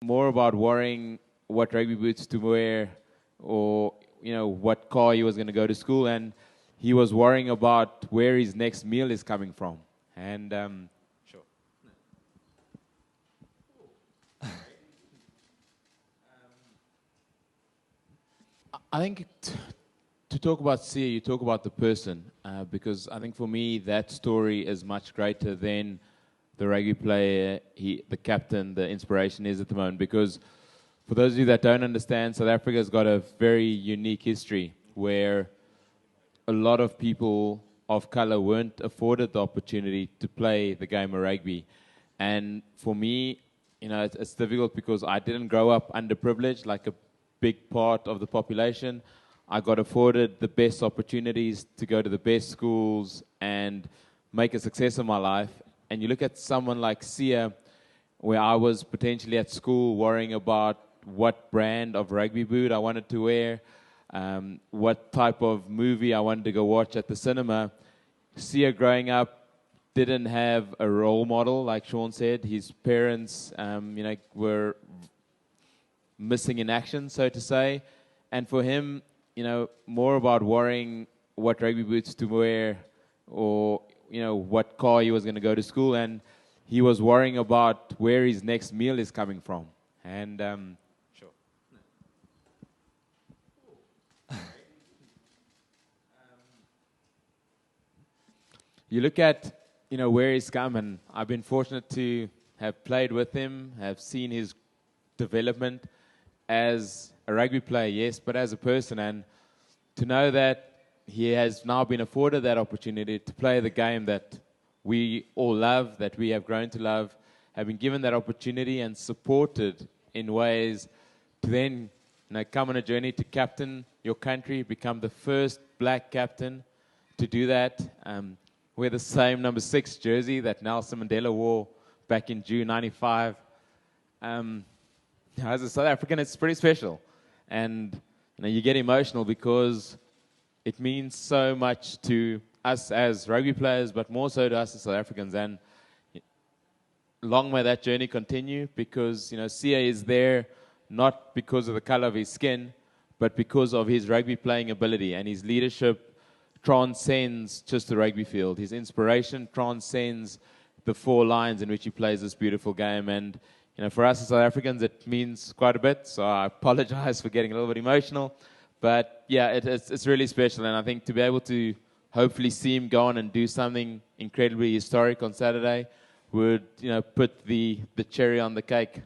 more about worrying what rugby boots to wear or, what car he was going to go to school. And he was worrying about where his next meal is coming from. And, sure. I think to talk about Sia, you talk about the person, because I think for me that story is much greater than the rugby player, the captain, the inspiration is at the moment. Because for those of you that don't understand, South Africa's got a very unique history where a lot of people of color weren't afforded the opportunity to play the game of rugby. And for me, it's difficult because I didn't grow up underprivileged like a big part of the population. I got afforded the best opportunities to go to the best schools and make a success of my life. And you look at someone like Sia, where I was potentially at school worrying about what brand of rugby boot I wanted to wear, what type of movie I wanted to go watch at the cinema. Sia growing up didn't have a role model, like Sean said. His parents, were missing in action, so to say. And for him, more about worrying what rugby boots to wear or, what car he was going to go to school. And he was worrying about where his next meal is coming from. And, sure. You look at, where he's come, and I've been fortunate to have played with him, have seen his development as a rugby player, yes, but as a person. And to know that he has now been afforded that opportunity to play the game that we all love, that we have grown to love, have been given that opportunity and supported in ways to then come on a journey to captain your country, become the first black captain to do that. Wear the same number 6 jersey that Nelson Mandela wore back in June '95. As a South African, it's pretty special. And you get emotional because it means so much to us as rugby players, but more so to us as South Africans. And long may that journey continue, because Sia is there not because of the color of his skin, but because of his rugby playing ability, and his leadership transcends just the rugby field. His inspiration transcends the 4 lines in which he plays this beautiful game. And for us as South Africans, it means quite a bit. So I apologize for getting a little bit emotional. But yeah, it's really special. And I think to be able to hopefully see him go on and do something incredibly historic on Saturday would put the cherry on the cake.